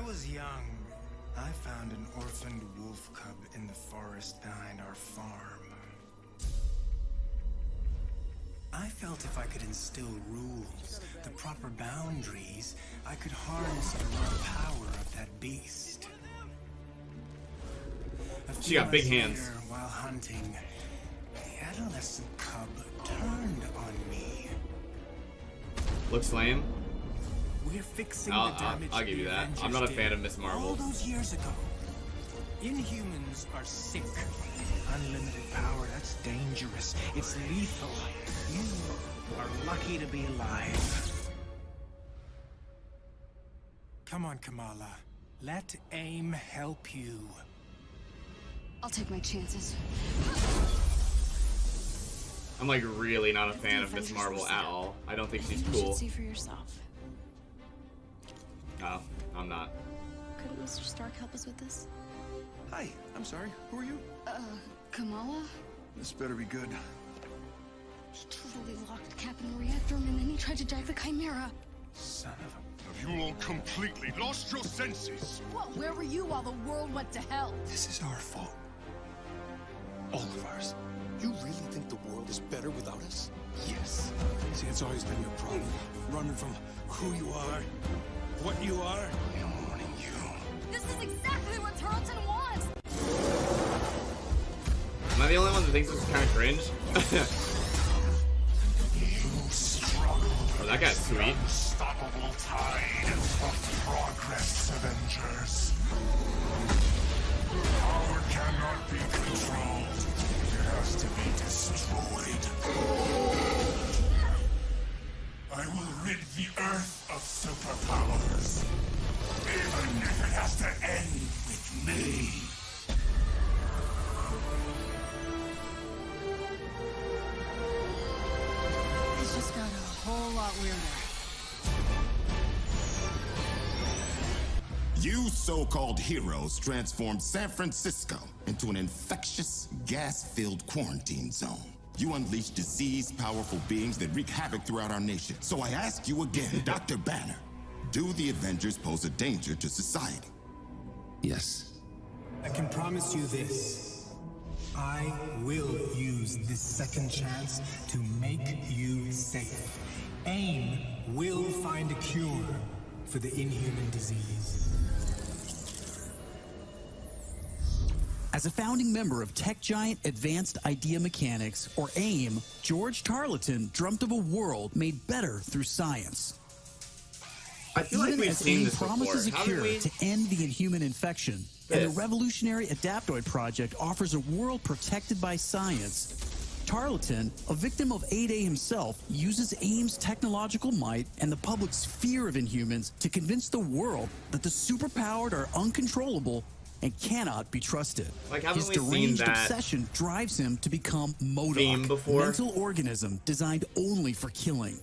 was young, I found an orphaned wolf cub in the forest behind our farm. I felt if I could instill rules, the proper boundaries, I could harness the raw power of that beast. She got big hands. Later, while hunting, the adolescent cub turned on me. Looks lame. We're fixing the damage. I'll give you that. I'm not a fan of Miss Marvel. All those years ago, Inhumans are sick. Unlimited power, that's dangerous. It's lethal. You are lucky to be alive. Come on, Kamala. Let AIM help you. I'll take my chances. I'm like really not a fan of Miss Marvel at all. I don't think she's You cool. should see for yourself. No, I'm not. Couldn't Mr. Stark help us with this? Hi, I'm sorry. Who are you? Kamala? This better be good. He totally locked Cap in the reactor room and then he tried to jack the Chimera. Son of a... Have you all completely lost your senses? What? Where were you while the world went to hell? This is our fault. All of ours. You really think the world is better without us? Yes. See, it's always been your problem. Running from who you are, what you are. I'm warning you. This is exactly what Tarleton wants! Am I the only one that thinks this is kind of cringe? Oh, that guy's sweet. Unstoppable tide of progress, Avengers. Power cannot be controlled. It has to be destroyed. I will rid the Earth of superpowers. Even if it has to end with me. It's just got a whole lot weirder. You so-called heroes transformed San Francisco into an infectious, gas-filled quarantine zone. You unleashed diseased, powerful beings that wreak havoc throughout our nation. So I ask you again, Dr. Banner, do the Avengers pose a danger to society? Yes. I can promise you this. I will use this second chance to make you safe. AIM will find a cure for the Inhuman disease. As a founding member of tech giant Advanced Idea Mechanics, or AIM, George Tarleton dreamt of a world made better through science. I feel like Even we've as seen AIM this promises before. a Haven't cure we? to end the Inhuman infection, and the Yes. revolutionary Adaptoid Project offers a world protected by science, Tarleton, a victim of 8A himself, uses AIM's technological might and the public's fear of Inhumans to convince the world that the superpowered are uncontrollable and cannot be trusted. Like, haven't His we seen deranged that obsession drives him to become theme MODOK, before? mental organism designed only for killing.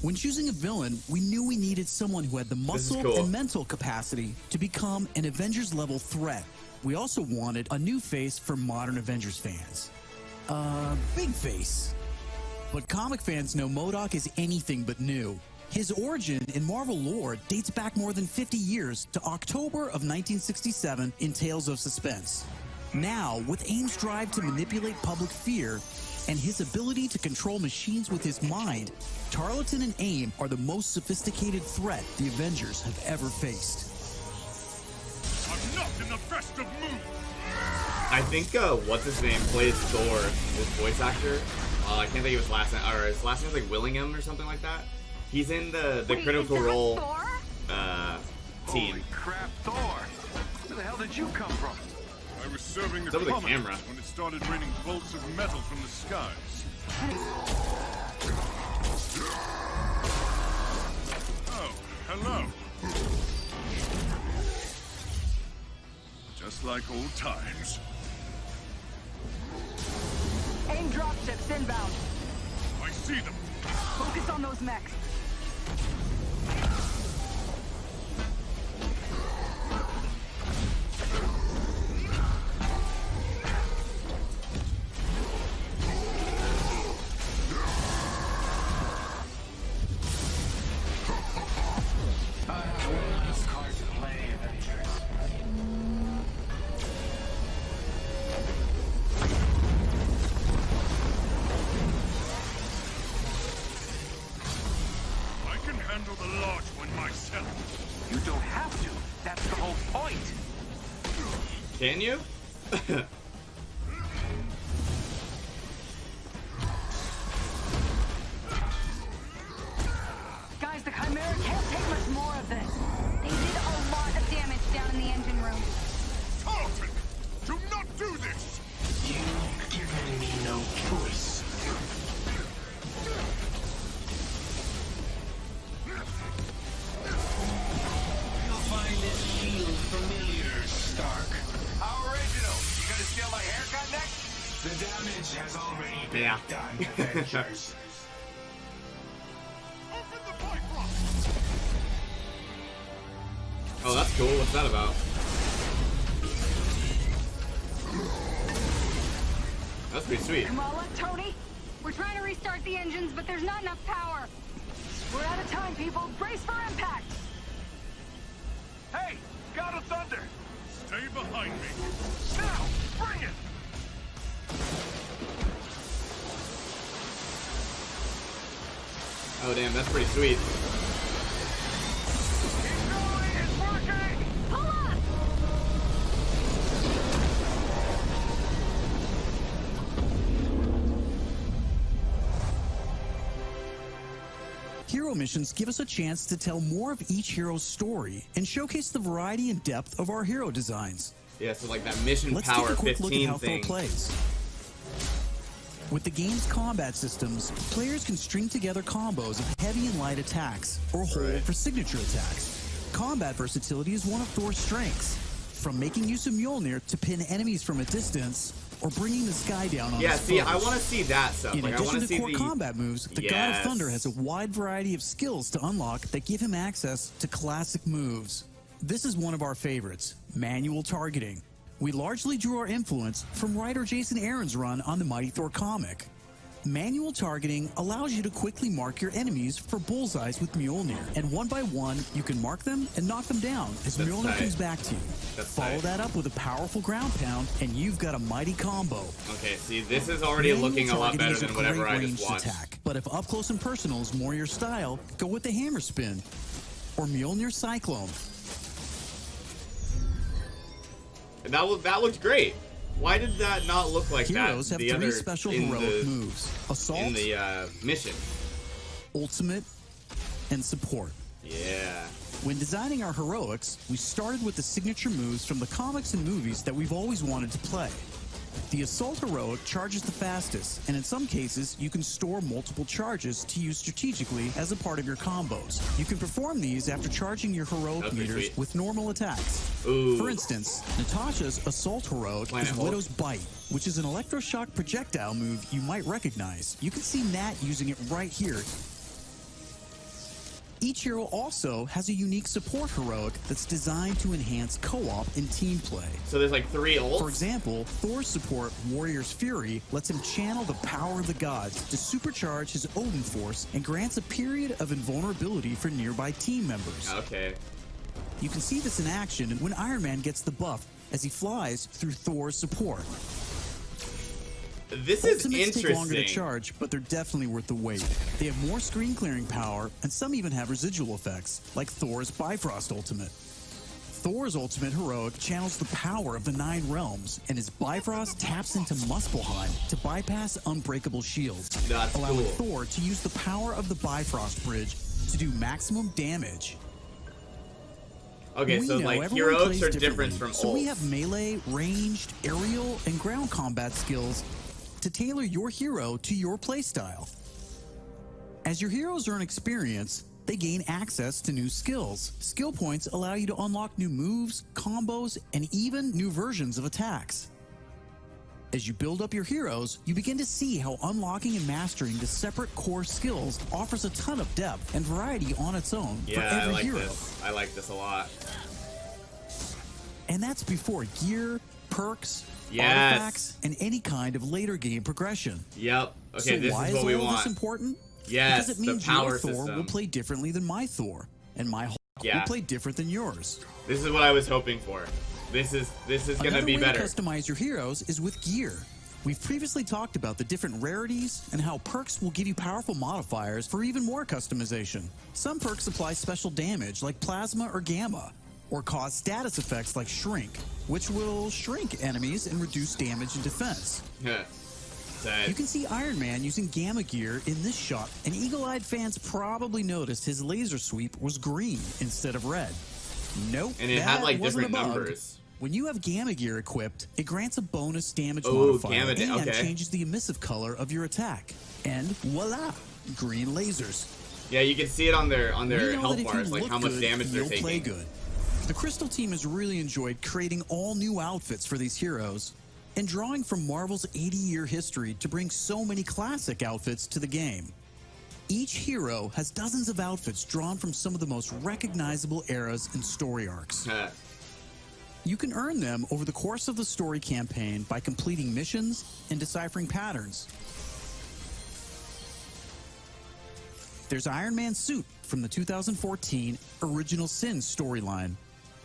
When choosing a villain, we knew we needed someone who had the muscle cool. and mental capacity to become an Avengers-level threat. We also wanted a new face for modern Avengers fans. Big face. But comic fans know MODOK is anything but new. His origin in Marvel lore dates back more than 50 years to October of 1967 in Tales of Suspense. Now, with AIM's drive to manipulate public fear and his ability to control machines with his mind, Tarleton and AIM are the most sophisticated threat the Avengers have ever faced. I'm not in the best of moods. I think what's his name plays Thor, his voice actor. I can't think of his last name. Or his last name's like Willingham or something like that. He's in the Critical Role team. Holy crap, Thor! Where the hell did you come from? I was serving the What's up with the plummet camera? when it started raining bolts of metal from the skies. Oh, hello. Just like old times. AIM dropships inbound. I see them. Focus on those mechs. handle the large one myself. You don't have to. That's the whole point. Can you? Guys, the Chimera can't take much more of this. They did a lot of damage down in the engine room. Tarleton, do not do this! You've given me no choice. You'll find this field familiar, Stark. How original. You gonna steal my haircut next? The damage has already been Yeah. done, Avengers. Open the Bifrost! Oh, that's cool. What's that about? That's pretty sweet. Kamala, Tony, We're trying to restart the engines, but there's not enough power. we're out of time, people. Brace for impact. Hey, God of Thunder. Stay behind me. Now, bring it! Oh, damn, that's pretty sweet. Keep going. It's working. Pull up! Hero missions give us a chance to tell more of each hero's story and showcase the variety and depth of our hero designs. Yeah, so like that mission Let's power take a quick look at 15 how Thor thing. plays. With the game's combat systems, players can string together combos of heavy and light attacks, or hold Right. for signature attacks. Combat versatility is one of Thor's strengths, from making use of Mjolnir to pin enemies from a distance, or bringing the sky down on Yeah, his see, foes. I want to see that stuff. In Like, I want addition to to see core the combat moves, the God Yes. of Thunder has a wide variety of skills to unlock that give him access to classic moves. This is one of our favorites, manual targeting. We largely drew our influence from writer Jason Aaron's run on the Mighty Thor comic. Manual targeting allows you to quickly mark your enemies for bullseyes with Mjolnir, and one by one, you can mark them and knock them down as That's Mjolnir tight. comes back to you. That's Follow tight. that up with a powerful ground pound, and you've got a mighty combo. Okay, see, this is already Manual looking a lot targeting better is a than whatever great I just ranged watched. attack. But if up close and personal is more your style, go with the hammer spin or Mjolnir Cyclone. And that looked great. Why did that not look like Heroes that? have The three other special in heroic the moves: Assault, in the mission. Ultimate, and Support. Yeah. When designing our heroics, we started with the signature moves from the comics and movies that we've always wanted to play. The Assault heroic charges the fastest, and in some cases, you can store multiple charges to use strategically as a part of your combos. You can perform these after charging your heroic That's pretty meters sweet. with normal attacks. Ooh. For instance, Natasha's Assault heroic Planet is Hulk. Widow's Bite, which is an electroshock projectile move you might recognize. You can see Nat using it right here. Each hero also has a unique support heroic that's designed to enhance co-op and team play. So there's like 3 ults. For example, Thor's support, Warrior's Fury, lets him channel the power of the gods to supercharge his Odin force and grants a period of invulnerability for nearby team members. Okay. You can see this in action when Iron Man gets the buff as he flies through Thor's support. This is Ultimates take longer to interesting. charge, but they're definitely worth the wait. They have more screen clearing power, and some even have residual effects, like Thor's Bifrost Ultimate. Thor's Ultimate Heroic channels the power of the 9 realms, and his Bifrost taps into Muspelheim to bypass unbreakable shields, That's allowing cool. Thor to use the power of the Bifrost Bridge to do maximum damage. Okay, We so know like everyone heroics plays are different differently, from so ults. we have melee, ranged, aerial, and ground combat skills to tailor your hero to your playstyle. As your heroes earn experience, they gain access to new skills. Skill points allow you to unlock new moves, combos, and even new versions of attacks. As you build up your heroes, you begin to see how unlocking and mastering the separate core skills offers a ton of depth and variety on its own for Yeah, I every like hero. this. I like this a lot. And that's before gear, perks, Yes. artifacts, and any kind of later game progression. Yep. Okay, So this why is what is we all want. this important? Yes, Because it the means power your Thor system. will play differently than my Thor, and my Hulk Yeah. will play different than yours. This is what I was hoping for. This is gonna Another be way better. to customize your heroes is with gear. We've previously talked about the different rarities and how perks will give you powerful modifiers for even more customization. Some perks apply special damage like plasma or gamma, or cause status effects like shrink, which will shrink enemies and reduce damage and defense. You can see Iron Man using gamma gear in this shot, and eagle-eyed fans probably noticed his laser sweep was green instead of red. Nope, and it had like different numbers. When you have gamma gear equipped, it grants a bonus damage modifier and changes the emissive color of your attack. And voila, green lasers. Yeah, you can see it on their health bars, like how much damage they're taking. Play good. The Crystal team has really enjoyed creating all new outfits for these heroes and drawing from Marvel's 80-year history to bring so many classic outfits to the game. Each hero has dozens of outfits drawn from some of the most recognizable eras and story arcs. You can earn them over the course of the story campaign by completing missions and deciphering patterns. There's Iron Man's suit from the 2014 Original Sin storyline,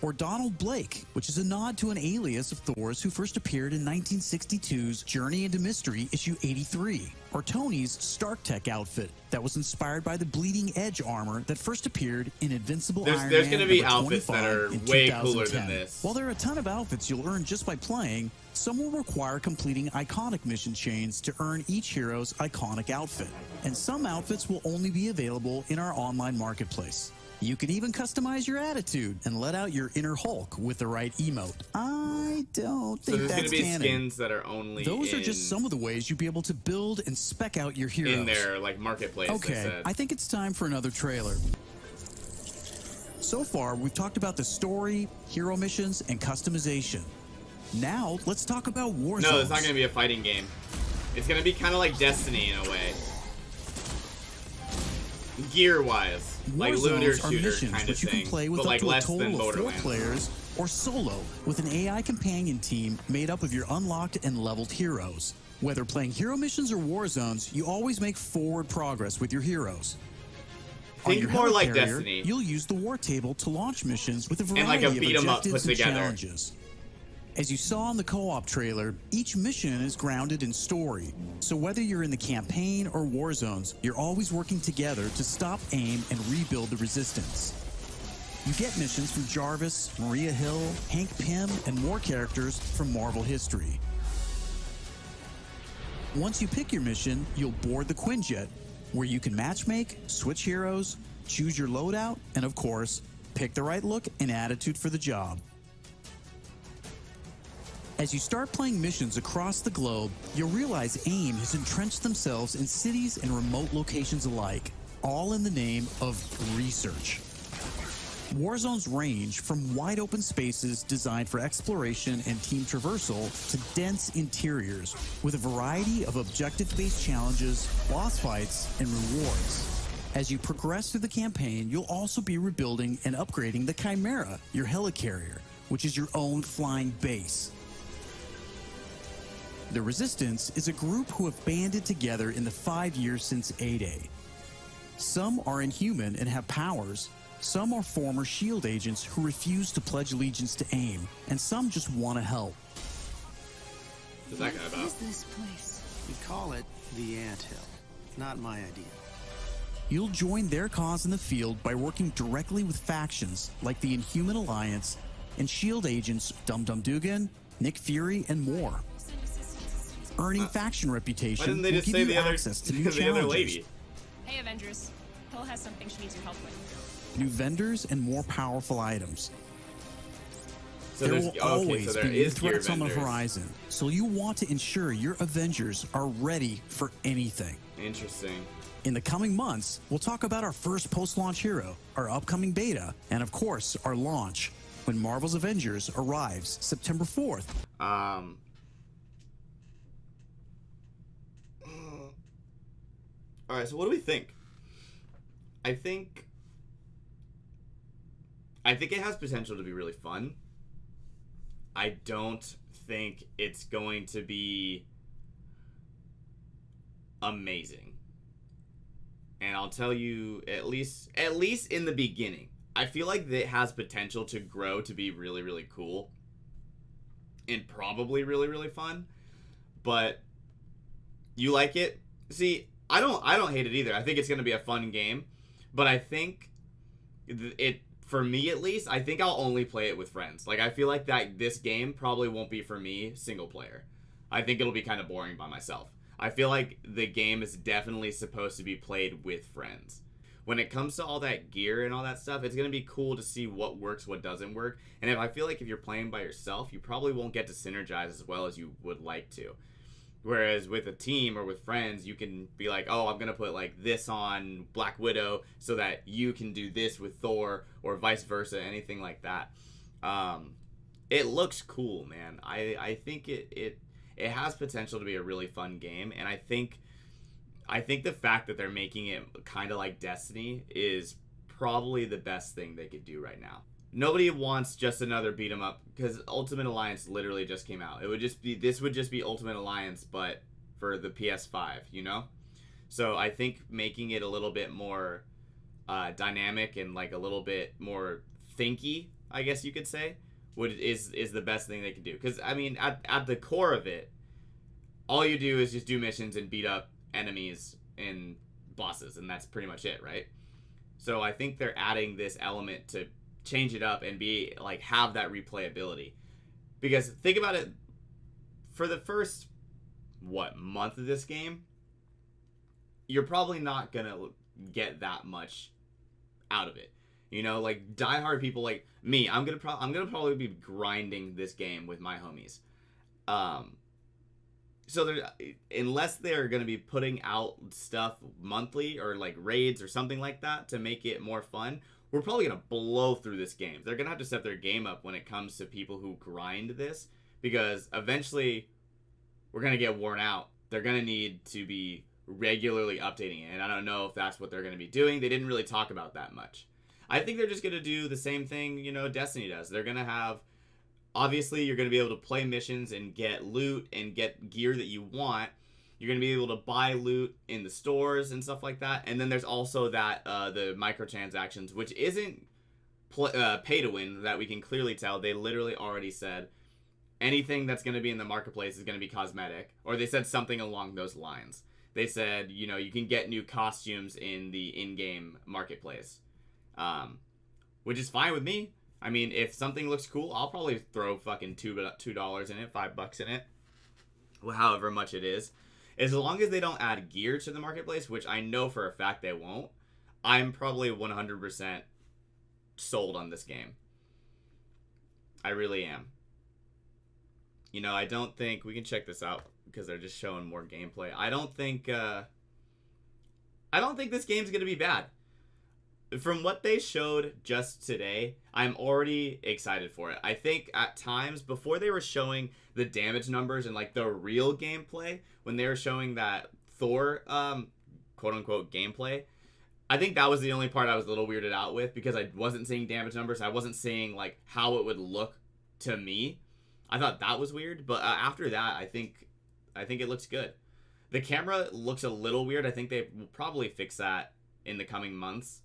or Donald Blake, which is a nod to an alias of Thor's who first appeared in 1962's Journey into Mystery issue 83, or Tony's Stark Tech outfit that was inspired by the Bleeding Edge armor that first appeared in Invincible Iron Man. There's going to be outfits that are way cooler than this. While there are a ton of outfits you'll earn just by playing, some will require completing iconic mission chains to earn each hero's iconic outfit, and some outfits will only be available in our online marketplace. You can even customize your attitude and let out your inner Hulk with the right emote. I don't think that's canon. So there's going to be skins that are only Those are just some of the ways you'll be able to build and spec out your heroes. In their, like, marketplace, Okay, I think it's time for another trailer. So far, we've talked about the story, hero missions, and customization. Now, let's talk about Warzone. No, it's not going to be a fighting game. It's going to be kind of like Destiny in a way. Gear-wise. Like looter shooter kind of thing, but like less than Borderlands. 4 players or solo with an AI companion team made up of your unlocked and leveled heroes. Whether playing hero missions or war zones, you always make forward progress with your heroes. Think more like Destiny. You'll use the war table to launch missions with a variety of objectives and challenges. As you saw in the co-op trailer, each mission is grounded in story. So whether you're in the campaign or war zones, you're always working together to stop AIM and rebuild the resistance. You get missions from Jarvis, Maria Hill, Hank Pym, and more characters from Marvel history. Once you pick your mission, you'll board the Quinjet, where you can matchmake, switch heroes, choose your loadout, and of course, pick the right look and attitude for the job. As you start playing missions across the globe, you'll realize AIM has entrenched themselves in cities and remote locations alike, all in the name of research. War zones range from wide-open spaces designed for exploration and team traversal to dense interiors with a variety of objective-based challenges, boss fights, and rewards. As you progress through the campaign, you'll also be rebuilding and upgrading the Chimera, your helicarrier, which is your own flying base. The Resistance is a group who have banded together in the 5 years since A-Day. Some are inhuman and have powers. Some are former SHIELD agents who refuse to pledge allegiance to AIM, and some just want to help. What's that guy about? What is this place? We call it the Anthill. Not my idea. You'll join their cause in the field by working directly with factions like the Inhuman Alliance and SHIELD agents Dum Dum Dugan, Nick Fury, and more. Earning faction reputation will give you access to new challenges. Hey, Avengers. Hill has something she needs your help with. New vendors and more powerful items. So there will always be new threats on the horizon, so you want to ensure your Avengers are ready for anything. Interesting. In the coming months, we'll talk about our first post-launch hero, our upcoming beta, and of course, our launch, when Marvel's Avengers arrives September 4th. Alright, so what do we think? I think it has potential to be really fun. I don't think it's going to be amazing. And I'll tell you, at least in the beginning, I feel like it has potential to grow to be really, really cool. And probably really, really fun. But You like it? See, I don't hate it either. I think it's gonna be a fun game, but I think it, for me at least, I think I'll only play it with friends. Like, I feel like that this game probably won't be for me single player. I think it'll be kind of boring by myself. I feel like the game is definitely supposed to be played with friends. When it comes to all that gear and all that stuff, it's going to be cool to see what works, what doesn't work. And I feel like if you're playing by yourself, you probably won't get to synergize as well as you would like to. Whereas with a team or with friends, you can be like, oh, I'm going to put like this on Black Widow so that you can do this with Thor, or vice versa, anything like that. It looks cool, man. I think it has potential to be a really fun game, and I think the fact that they're making it kind of like Destiny is probably the best thing they could do right now. Nobody wants just another beat 'em up, because Ultimate Alliance literally just came out. This would just be Ultimate Alliance, but for the PS5, you know? So I think making it a little bit more dynamic and like a little bit more thinky, I guess you could say, is the best thing they could do. Because I mean, at the core of it, all you do is just do missions and beat up enemies and bosses, and that's pretty much it, right? So I think they're adding this element to change it up and be like, have that replayability. Because think about it, for the first month of this game, you're probably not gonna get that much out of it. You know, like diehard people like me, I'm gonna probably be grinding this game with my homies. So unless they're going to be putting out stuff monthly or like raids or something like that to make it more fun, we're probably going to blow through this game. They're going to have to step their game up when it comes to people who grind this, because eventually we're going to get worn out. They're going to need to be regularly updating it, and I don't know if that's what they're going to be doing. They didn't really talk about that much. I think they're just going to do the same thing, you know, Destiny does. They're going to have... Obviously, you're going to be able to play missions and get loot and get gear that you want. You're going to be able to buy loot in the stores and stuff like that. And then there's also that the microtransactions, which isn't pay to win, that we can clearly tell. They literally already said anything that's going to be in the marketplace is going to be cosmetic. Or they said something along those lines. They said, you know, you can get new costumes in the in-game marketplace. Which is fine with me. I mean, if something looks cool, I'll probably throw fucking $2 in it, $5 in it, however much it is. As long as they don't add gear to the marketplace, which I know for a fact they won't, I'm probably 100% sold on this game. I really am. You know, I don't think... We can check this out because they're just showing more gameplay. I don't think this game's going to be bad. From what they showed just today, I'm already excited for it. I think at times, before they were showing the damage numbers and like the real gameplay, when they were showing that Thor, quote-unquote gameplay, I think that was the only part I was a little weirded out with, because I wasn't seeing damage numbers. I wasn't seeing like how it would look to me. I thought that was weird, but after that, I think it looks good. The camera looks a little weird. I think they will probably fix that in the coming months.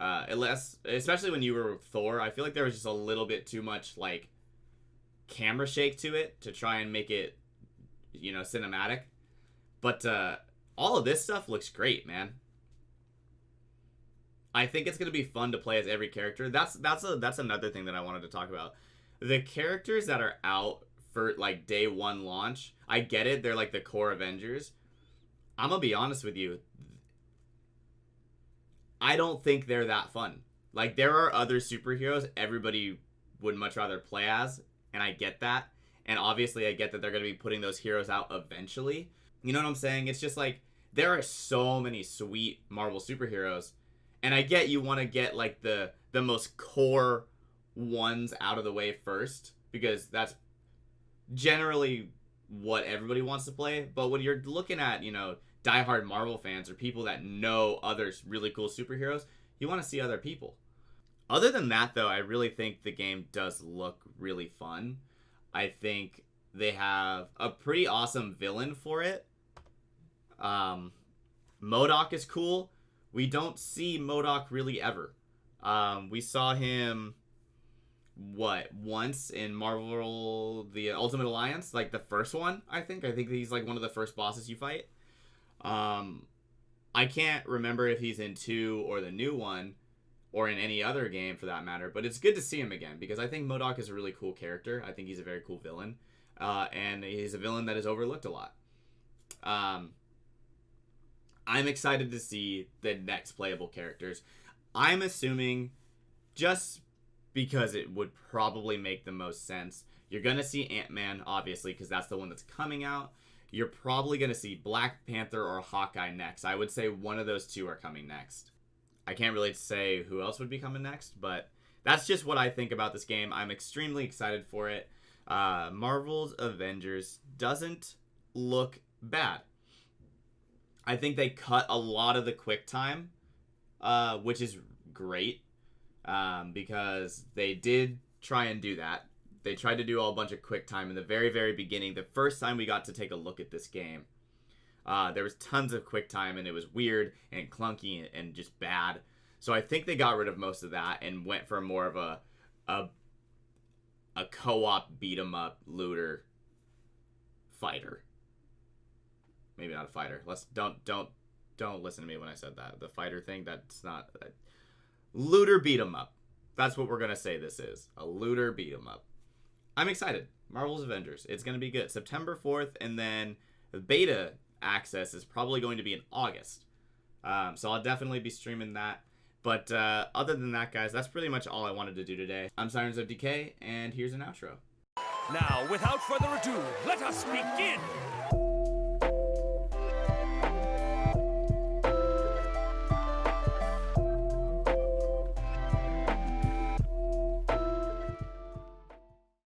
Especially when you were with Thor, I feel like there was just a little bit too much like camera shake to it to try and make it, you know, cinematic. But all of this stuff looks great, man. I think it's gonna be fun to play as every character. That's another thing that I wanted to talk about. The characters that are out for like day one launch, I get it. They're like the core Avengers. I'm gonna be honest with you. I don't think they're that fun. Like, there are other superheroes everybody would much rather play as, and I get that. And obviously I get that they're going to be putting those heroes out eventually. You know what I'm saying? It's just like, there are so many sweet Marvel superheroes, and I get you want to get like the most core ones out of the way first, because that's generally what everybody wants to play. But when you're looking at, you know, diehard Marvel fans or people that know other really cool superheroes, you want to see other people. Other than that, though, I really think the game does look really fun. I think they have a pretty awesome villain for it. MODOK is cool. We don't see MODOK really ever. We saw him, once in Marvel, the Ultimate Alliance, like the first one, I think. I think he's like one of the first bosses you fight. I can't remember if he's in 2 or the new one, or in any other game for that matter, but it's good to see him again, because I think MODOK is a really cool character. I think he's a very cool villain, and he's a villain that is overlooked a lot. I'm excited to see the next playable characters. I'm assuming, just because it would probably make the most sense, you're going to see Ant-Man, obviously, because that's the one that's coming out. You're probably going to see Black Panther or Hawkeye next. I would say one of those two are coming next. I can't really say who else would be coming next, but that's just what I think about this game. I'm extremely excited for it. Marvel's Avengers doesn't look bad. I think they cut a lot of the quick time, which is great, because they did try and do that. They tried to do a bunch of quick time in the very, very beginning. The first time we got to take a look at this game, there was tons of quick time, and it was weird and clunky and just bad. So I think they got rid of most of that and went for more of a co-op beat 'em up looter fighter. Maybe not a fighter. Don't listen to me when I said that. The fighter thing, that's not looter beat 'em up. That's what we're gonna say this is. A looter beat 'em up. I'm excited. Marvel's Avengers. It's gonna be good. September 4th, and then the beta access is probably going to be in August. So I'll definitely be streaming that. But other than that, guys, that's pretty much all I wanted to do today. I'm Sirens of Decay, and here's an outro. Now, without further ado, let us begin!